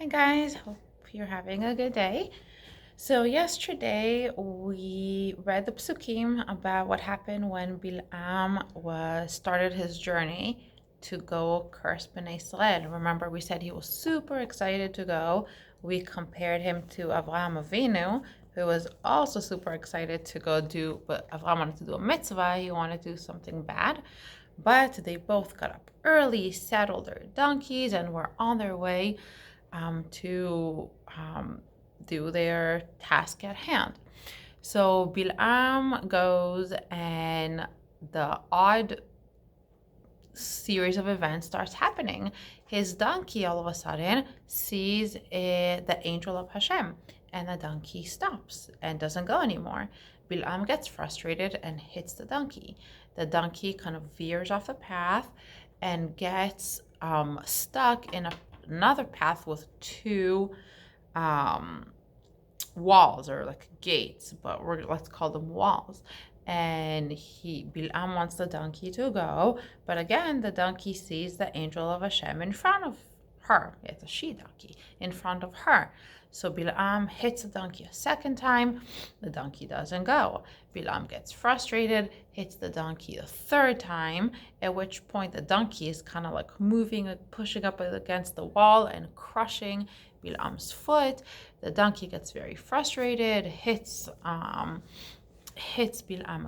Hi guys, hope you're having a good day. So yesterday we read the psukim about what happened when Bil'am started his journey to go curse Bnei Israel. Remember, we said he was super excited to go. We compared him to Avraham Avinu, who was also super excited to go do, but Avraham wanted to do a mitzvah. He wanted to do something bad. But they both got up early, saddled their donkeys, and were on their way to do their task at hand. So Bil'am goes, and the odd series of events starts happening. His donkey all of a sudden sees the angel of Hashem, and the donkey stops and doesn't go anymore. Bil'am gets frustrated and hits the donkey. The donkey kind of veers off the path and gets stuck in another path with two walls, or like gates, but let's call them walls. And Bil'am wants the donkey to go, but again the donkey sees the angel of Hashem in front of her. It's a she donkey in front of her. So Bil'am hits the donkey a second time. The donkey doesn't go. Bil'am gets frustrated, hits the donkey a third time, at which point the donkey is kind of like moving, pushing up against the wall and crushing Bil'am's foot. The donkey gets very frustrated, hits Bil'am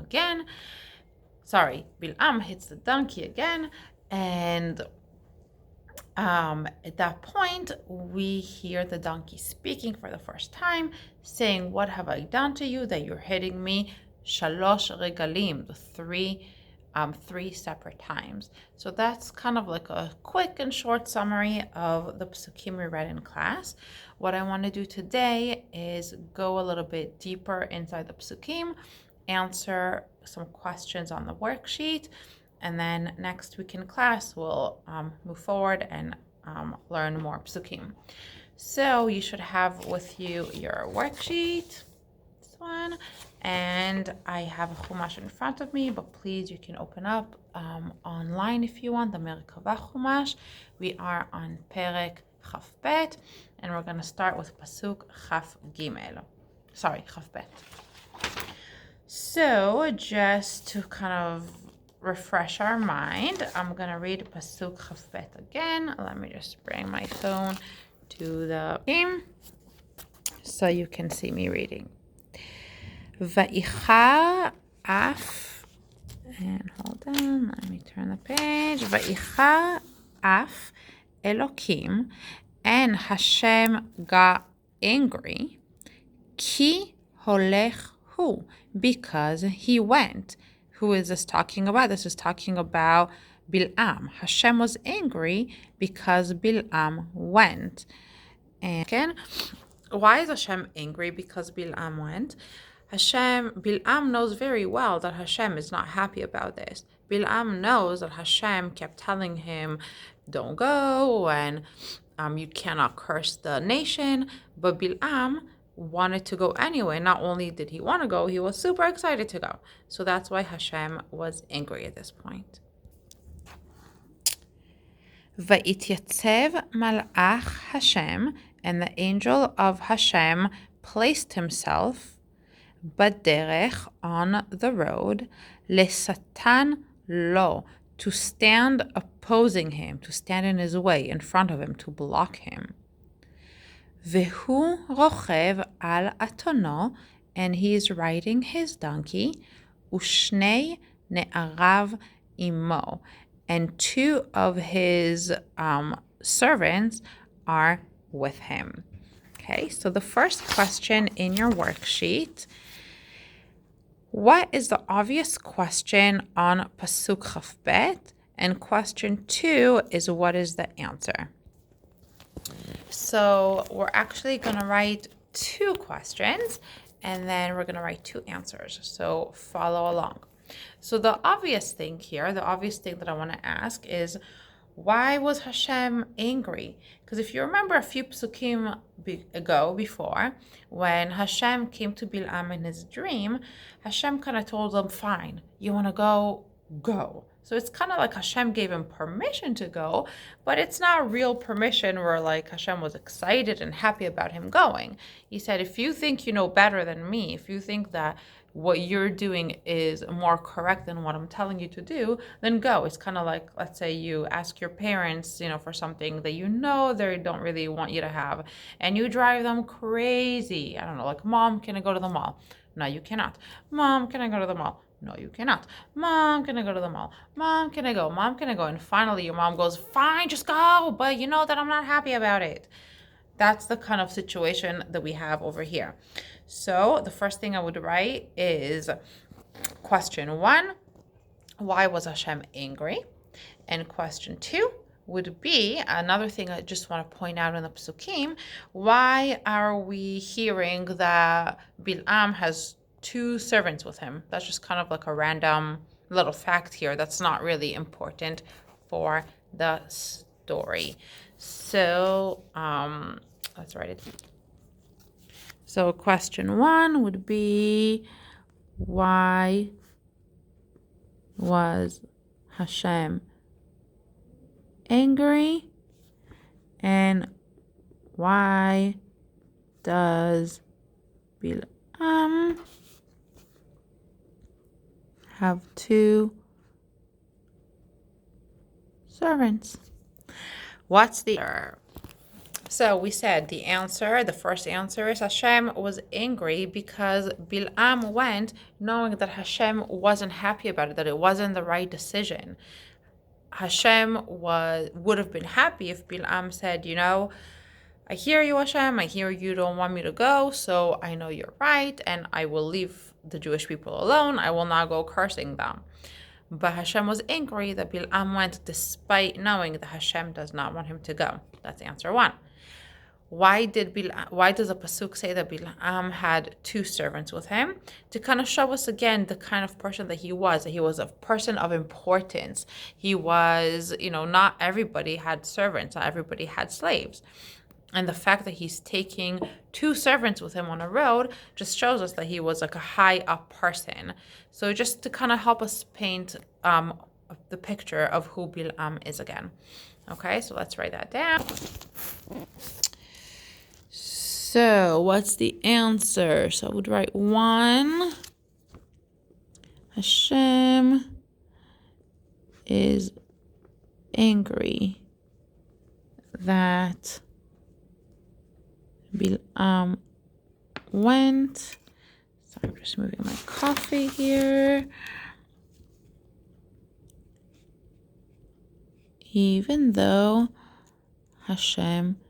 again. Bil'am hits the donkey again, and at that point, we hear the donkey speaking for the first time, saying, "What have I done to you that you're hitting me?" Shalosh regalim, the three separate times. So that's kind of like a quick and short summary of the psukim we read in class. What I want to do today is go a little bit deeper inside the psukim, answer some questions on the worksheet, and then next week in class we'll move forward and learn more psukim. So you should have with you your worksheet, this one, and I have a chumash in front of me, but please, you can open up online if you want, the Merkava chumash. We are on Perek Chaf Bet, and we're going to start with Pasuk Chaf Gimel. Chaf Bet. So just to kind of refresh our mind, I'm going to read Pasuk Chaf Bet again. Let me just bring my phone to the game so you can see me reading. Va'ichar af, and hold on, let me turn the page. Va'ichar af Elokim, and Hashem got angry, ki holech hu, because he went. Who is this talking about? This is talking about Bil'am. Hashem was angry because Bil'am went. And again, why is Hashem angry because Bil'am went? Bil'am knows very well that Hashem is not happy about this. Bil'am knows that Hashem kept telling him, don't go, and you cannot curse the nation. But Bil'am wanted to go anyway. Not only did he want to go, he was super excited to go. So that's why Hashem was angry at this point. Va'ityatev malach Hashem, and the angel of Hashem placed himself baderech, on the road, lesatan lo, to stand opposing him, to stand in his way, in front of him, to block him. Vehu rochev al atono, and he is riding his donkey, ushnei ne'arav imo, and two of his servants are with him. Okay, so the first question in your worksheet, what is the obvious question on Pasuk Chaf Bet? And question 2 is, what is the answer? So we're actually going to write 2 questions, and then we're going to write 2 answers. So follow along. So the obvious thing here, the obvious thing that I want to ask is, why was Hashem angry? Because if you remember a few psukim before, when Hashem came to Bil'am in his dream, Hashem kind of told him, fine, you want to go, go. So it's kind of like Hashem gave him permission to go, but it's not real permission where like Hashem was excited and happy about him going. He said, if you think you know better than me, if you think that what you're doing is more correct than what I'm telling you to do, then go. It's kind of like, let's say you ask your parents, for something that they don't really want you to have, and you drive them crazy. I don't know, like, Mom, can I go to the mall? No, you cannot. Mom, can I go to the mall? No, you cannot. Mom, can I go to the mall? Mom, can I go? Mom, can I go? And finally your mom goes, fine, just go, but you know that I'm not happy about it. That's the kind of situation that we have over here. So the first thing I would write is question 1, why was Hashem angry? And question 2 would be, another thing I just want to point out in the Psukim, why are we hearing that Bil'am has 2 servants with him? That's just kind of like a random little fact here that's not really important for the story. So let's write it. So question 1 would be, why was Hashem angry? And why does Bil'am have 2 servants? What's the answer? So we said the first answer is Hashem was angry because Bil'am went knowing that Hashem wasn't happy about it, that it wasn't the right decision. Hashem would have been happy if Bil'am said, I hear you, Hashem, I hear you don't want me to go, so I know you're right, and I will leave the Jewish people alone. I will not go cursing them. But Hashem was angry that Bil'am went despite knowing that Hashem does not want him to go. That's answer 1. Why does the pasuk say that Bil'am had 2 servants with him? To kind of show us again the kind of person that he was a person of importance. He was, not everybody had servants, not everybody had slaves. And the fact that he's taking 2 servants with him on a road just shows us that he was like a high up person. So just to kind of help us paint the picture of who Bil'am is again. Okay, so let's write that down. So what's the answer? So I would write 1. Hashem is angry that Bil'am went. Sorry, I'm just moving my coffee here. Even though Hashem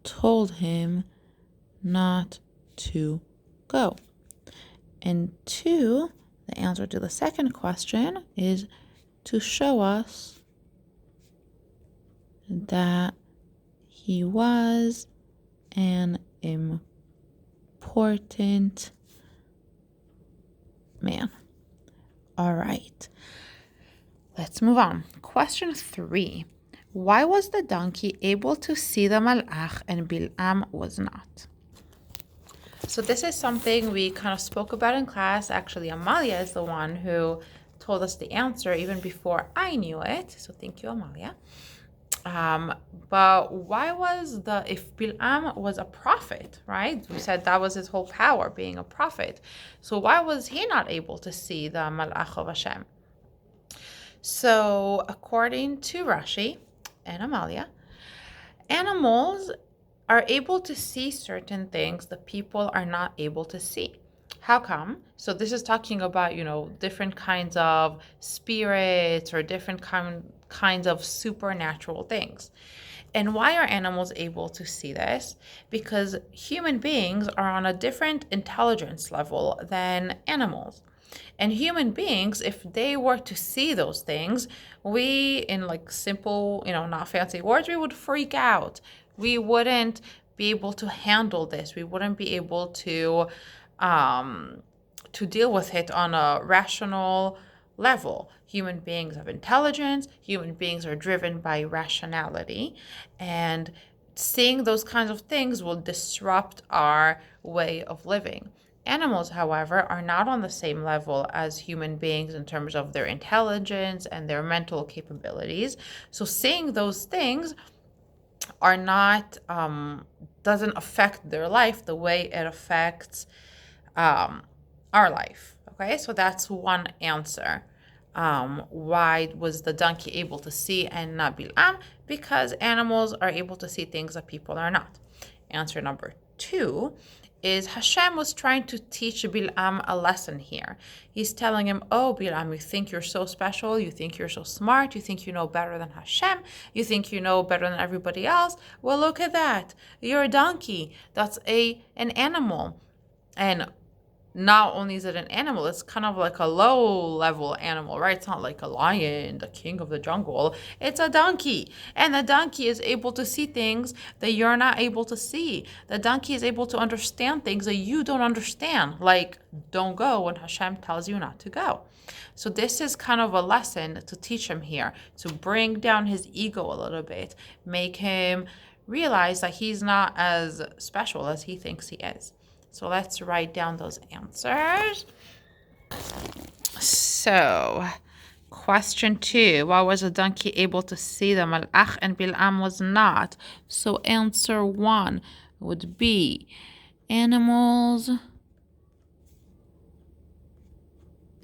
told him not to go. And 2, the answer to the second question is to show us that he was an important man. All right, let's move on. Question 3. Why was the donkey able to see the malach and Bil'am was not? So this is something we kind of spoke about in class. Actually, Amalia is the one who told us the answer even before I knew it. So thank you, Amalia. But why if Bil'am was a prophet, right? We said that was his whole power, being a prophet. So why was he not able to see the malach of Hashem? So according to Rashi and Amalia, animals are able to see certain things that people are not able to see. How come? So this is talking about, different kinds of spirits or different kinds of supernatural things. And why are animals able to see this? Because human beings are on a different intelligence level than animals. And human beings, if they were to see those things, we, in like simple, not fancy words, we would freak out. We wouldn't be able to handle this. We wouldn't be able to deal with it on a rational level. Human beings have intelligence. Human beings are driven by rationality. And seeing those kinds of things will disrupt our way of living. Animals, however, are not on the same level as human beings in terms of their intelligence and their mental capabilities. So seeing those things are not doesn't affect their life the way it affects our life. Okay, so that's one answer. Why was the donkey able to see and not Bil'am? Because animals are able to see things that people are not. Answer number two is Hashem was trying to teach Bil'am a lesson here. He's telling him, oh, Bil'am, you think you're so special, you think you're so smart, you think you know better than Hashem, you think you know better than everybody else. Well, look at that. You're a donkey. That's an animal. And not only is it an animal, it's kind of like a low-level animal, right? It's not like a lion, the king of the jungle. It's a donkey. And the donkey is able to see things that you're not able to see. The donkey is able to understand things that you don't understand, like don't go when Hashem tells you not to go. So this is kind of a lesson to teach him here, to bring down his ego a little bit, make him realize that he's not as special as he thinks he is. So let's write down those answers. So, question 2. Why was a donkey able to see the malach and Bil'am was not? So answer 1 would be animals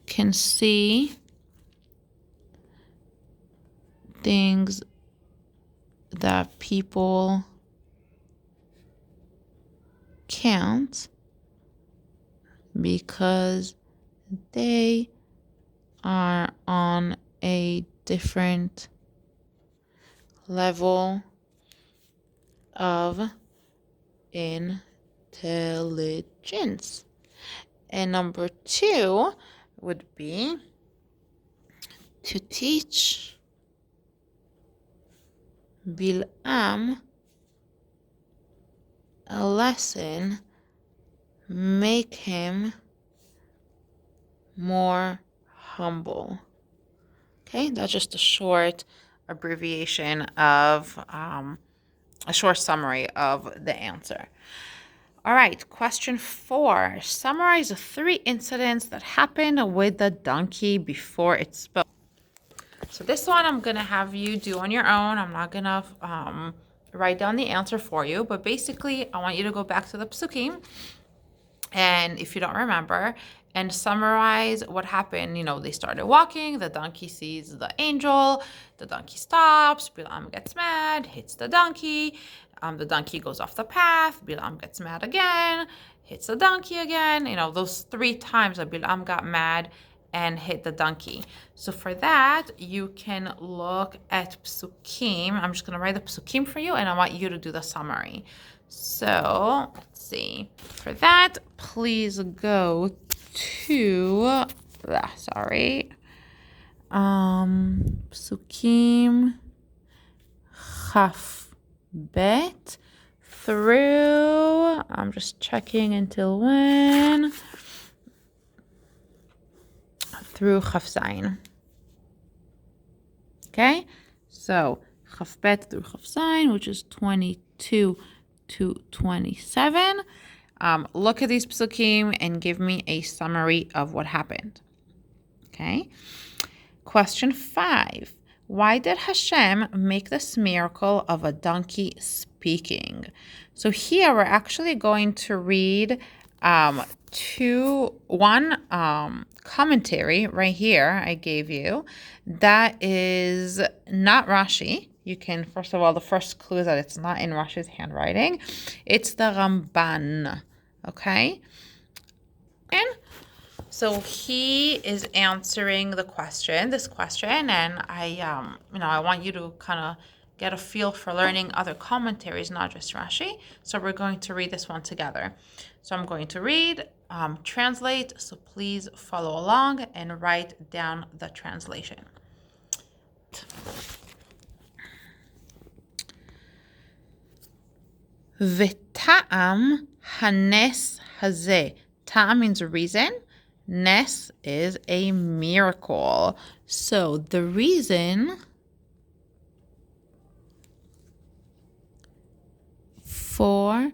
can see things that people can't because they are on a different level of intelligence. And number 2 would be to teach Bil'am a lesson, make him more humble. Okay, that's just a short abbreviation of a short summary of the answer. All right, question 4. Summarize the 3 incidents that happened with the donkey before it spoke. So this one I'm gonna have you do on your own. I'm not gonna write down the answer for you, but basically I want you to go back to the psukim, and if you don't remember, and summarize what happened. You know, they started walking, the donkey sees the angel, the donkey stops, Bilam gets mad, hits the donkey goes off the path, Bilam gets mad again, hits the donkey again. You know, those 3 times that Bilam got mad and hit the donkey. So for that, you can look at psukim. I'm just going to write the psukim for you, and I want you to do the summary. So let's see. For that, please go to psukim chaf bet through. I'm just checking until when. Through chaf zayin. Okay, so chaf bet through chaf zayin, which is 22 to 27. Look at these psukim and give me a summary of what happened. Okay. Question 5. Why did Hashem make this miracle of a donkey speaking? So here we're actually going to read one commentary right here I gave you that is not Rashi. You can, first of all, the first clue is that it's not in Rashi's handwriting. It's the Ramban, okay? And so he is answering this question, and I want you to kind of get a feel for learning other commentaries, not just Rashi. So we're going to read this one together. So I'm going to read, translate, so please follow along and write down the translation. V'ta'am hanes hazeh. Ta'am means reason. Nes is a miracle. So the reason for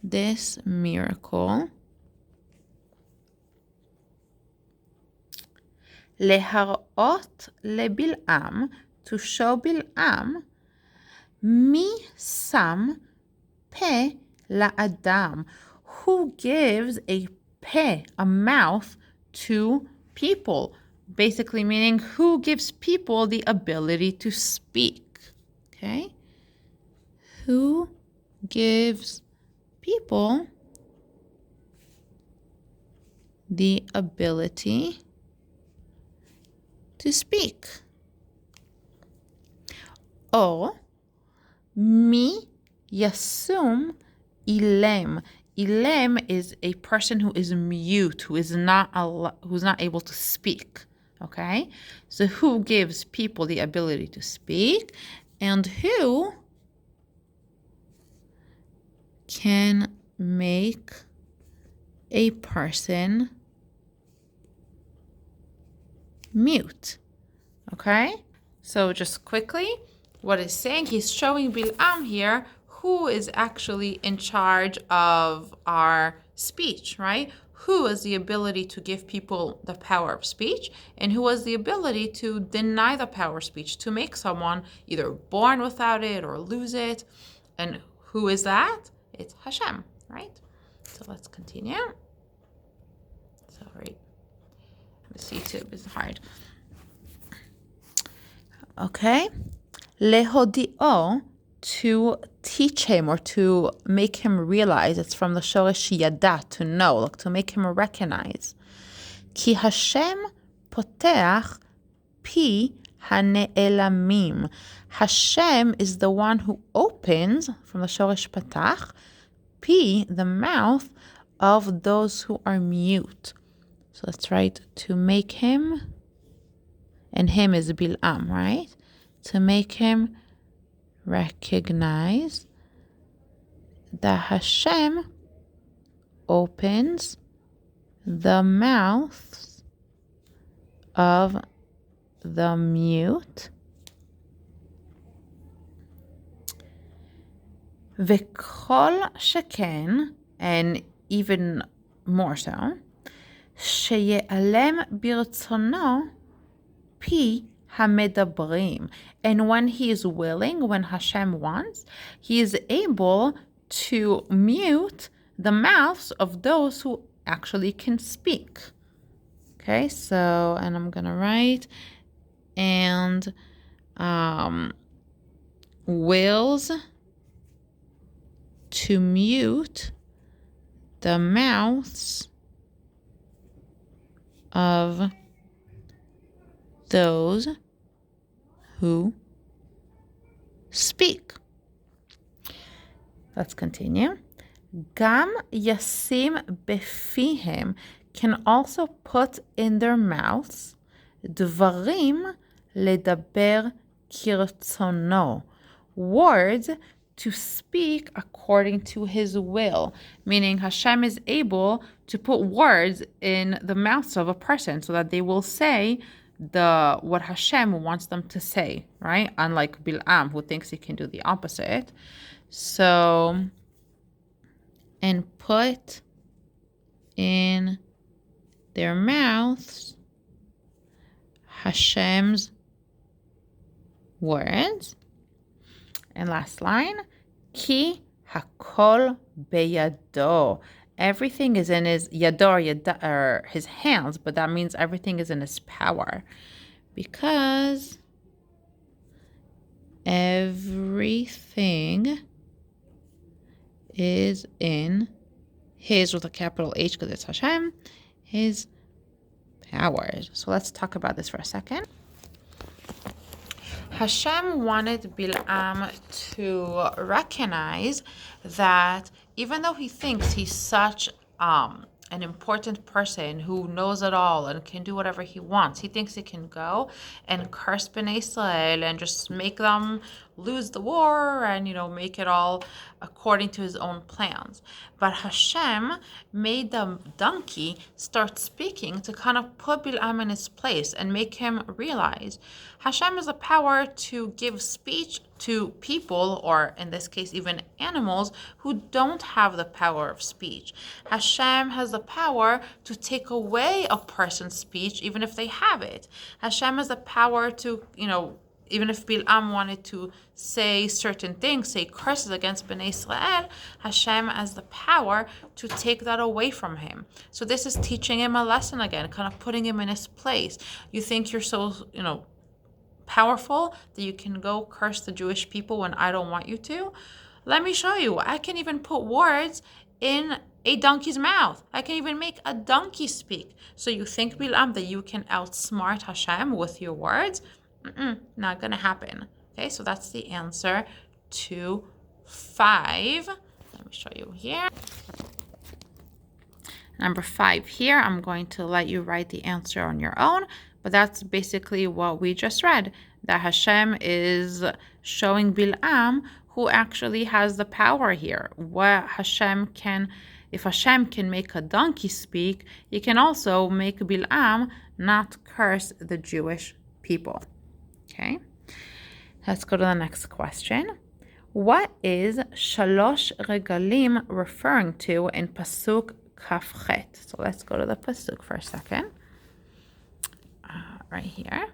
this miracle להראות לבלעם, to show בלעם, מי שם פה לאדם. Who gives a פה, a mouth, to people? Basically meaning who gives people the ability to speak. Okay? Who gives people the ability to speak? או מי ישום אילם. Ilem is a person who is mute, who's not able to speak. Okay? So who gives people the ability to speak, and who can make a person mute. Okay? So just quickly, what it's saying, he's showing Bil'am here who is actually in charge of our speech, right? Who has the ability to give people the power of speech, and who has the ability to deny the power of speech, to make someone either born without it or lose it. And who is that? It's Hashem, right? So let's continue. Sorry. YouTube is hard. Okay. Lehodio, to teach him or to make him realize. It's from the shoresh yada, to know, like to make him recognize. Ki Hashem poteach pi hane'elamim. Hashem is the one who opens, from the shoresh patach, pi, the mouth of those who are mute. So that's right, to make him, and him is Bil'am, right? To make him recognize that Hashem opens the mouths of the mute. V'kol sheken, and even more so, sheye'alem birtzono pi hamedabrim. And when he is willing, when Hashem wants, he is able to mute the mouths of those who actually can speak. Okay, so, and I'm going to write, and wills to mute the mouths of those who speak. Let's continue. Gam yasim befihem, can also put in their mouths dvarim ledaber kirtzono, words to speak according to his will, meaning Hashem is able to put words in the mouths of a person so that they will say what Hashem wants them to say, right? Unlike Bil'am, who thinks he can do the opposite. So, and put in their mouths Hashem's words. And last line, ki hakol beyado. Everything is in his yador, or his hands, but that means everything is in his power, because everything is in his, with a capital H because it's Hashem, his powers. So let's talk about this for a second. Hashem wanted Bil'am to recognize that even though he thinks he's such an important person who knows it all and can do whatever he wants, he thinks he can go and curse Bnei Israel and just make them lose the war and, make it all according to his own plans. But Hashem made the donkey start speaking to kind of put Bil'am in his place and make him realize Hashem has the power to give speech to people, or in this case, even animals, who don't have the power of speech. Hashem has the power to take away a person's speech, even if they have it. Hashem has the power to, even if Bil'am wanted to say certain things, say curses against Bnei Israel, Hashem has the power to take that away from him. So this is teaching him a lesson again, kind of putting him in his place. You think you're so, powerful that you can go curse the Jewish people when I don't want you to? Let me show you. I can even put words in a donkey's mouth. I can even make a donkey speak. So you think, Bil'am, that you can outsmart Hashem with your words? Not gonna happen. Okay, so that's the answer to 5. Let me show you here. Number 5 here, I'm going to let you write the answer on your own, but that's basically what we just read, that Hashem is showing Bil'am who actually has the power here. If Hashem can make a donkey speak, he can also make Bil'am not curse the Jewish people. Okay, let's go to the next question. What is Shalosh Regalim referring to in Pasuk Kafchet? So let's go to the Pasuk for a second. Right here.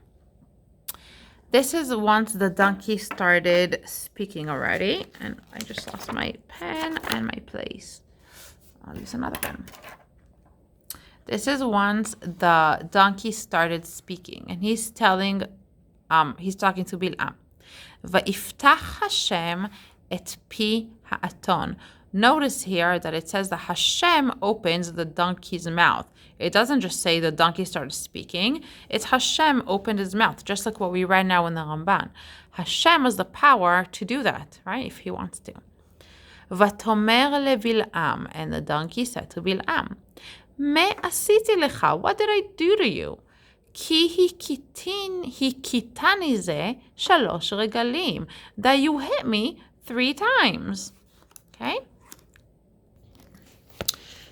This is once the donkey started speaking already. And I just lost my pen and my place. I'll use another pen. This is once the donkey started speaking. And he's talking to Bil'am. Va'iftach Hashem et pi ha'aton. Notice here that it says that Hashem opens the donkey's mouth. It doesn't just say the donkey started speaking. It's Hashem opened his mouth, just like what we read now in the Ramban. Hashem has the power to do that, right, if he wants to. Vatomer leBil'am, and the donkey said to Bil'am, Me asiti lecha, what did I do to you? Ki hikitani ze shalosh regalim, that you hit me 3 times. Okay?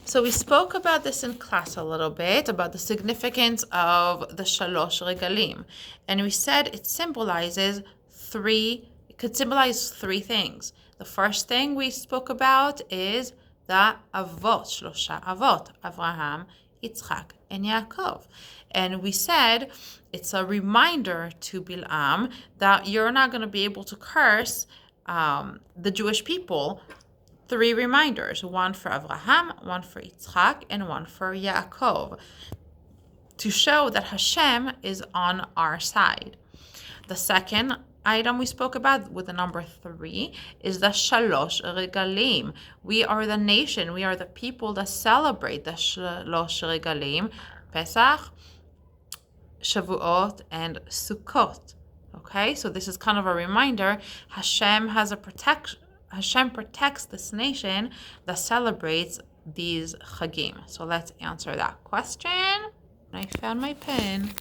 So we spoke about this in class a little bit, about the significance of the Shalosh Regalim. And we said it could symbolize 3 things. The first thing we spoke about is the Avot, Shlosha Avot, Avraham, Yitzchak, and Yaakov. And we said it's a reminder to Bil'am that you're not going to be able to curse the Jewish people. 3 reminders, 1 for Avraham, 1 for Yitzchak, and 1 for Yaakov, to show that Hashem is on our side. The second item we spoke about with the number 3 is the Shalosh Regalim. We are the nation, we are the people that celebrate the Shalosh Regalim, Pesach, Shavuot, and Sukkot. Okay, so this is kind of a reminder. Hashem protects this nation that celebrates these Chagim. So let's answer that question. I found my pen.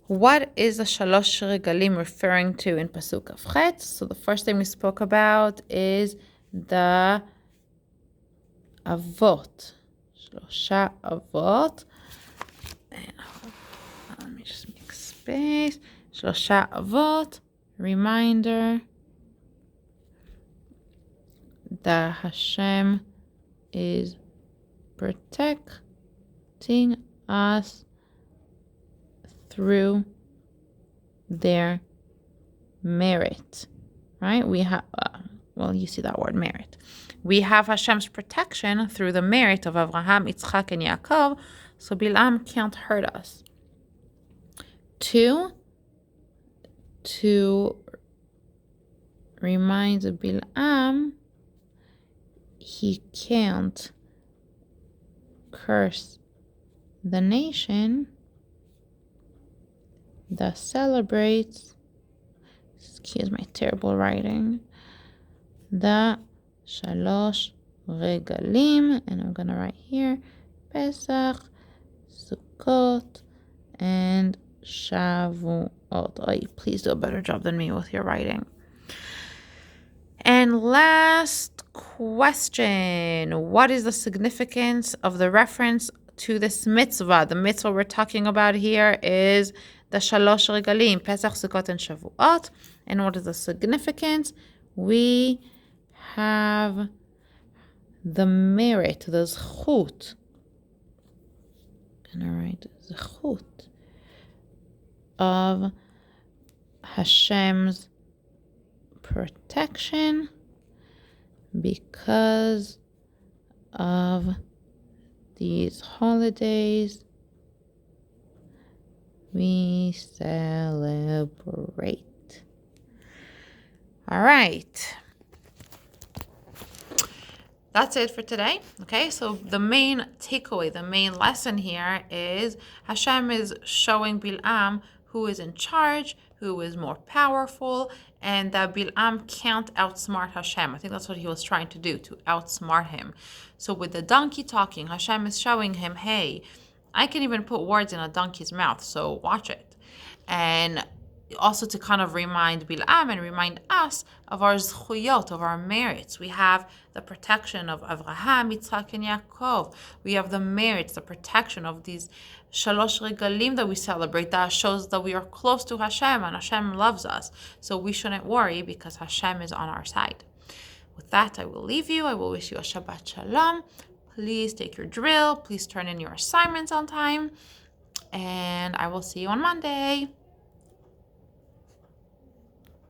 What is the Shalosh Regalim referring to in Pasuk Kafchet? So the first thing we spoke about is the Avot. Shlosha Avot. And let me just make space. Shlosha Avot. Reminder that Hashem is protecting us through their merit, right? We have, you see that word merit. We have Hashem's protection through the merit of Avraham, Yitzchak, and Yaakov, so Bil'am can't hurt us. 2, to remind Bil'am he can't curse the nation that celebrates, excuse my terrible writing, the Shalosh Regalim, and I'm gonna write here Pesach, Sukkot, and Shavuot. Ay, please do a better job than me with your writing. And last question. What is the significance of the reference to this mitzvah? The mitzvah we're talking about here is the Shalosh Regalim, Pesach, Sukkot, and Shavuot. And what is the significance? We have the merit, the zchut. I'm gonna write zchut of Hashem's protection because of these holidays we celebrate. All right. That's it for today. Okay, so the main takeaway, the main lesson here is Hashem is showing Bil'am who is in charge, who is more powerful, and that Bil'am can't outsmart Hashem. I think that's what he was trying to do, to outsmart him. So with the donkey talking, Hashem is showing him, hey, I can even put words in a donkey's mouth, so watch it. And also to kind of remind Bil'am and remind us of our zchuyot, of our merits. We have the protection of Avraham, Yitzchak, and Yaakov. We have the merits, the protection of these Shalosh Regalim that we celebrate. That shows that we are close to Hashem and Hashem loves us. So we shouldn't worry because Hashem is on our side. With that, I will leave you. I will wish you a Shabbat Shalom. Please take your drill. Please turn in your assignments on time. And I will see you on Monday.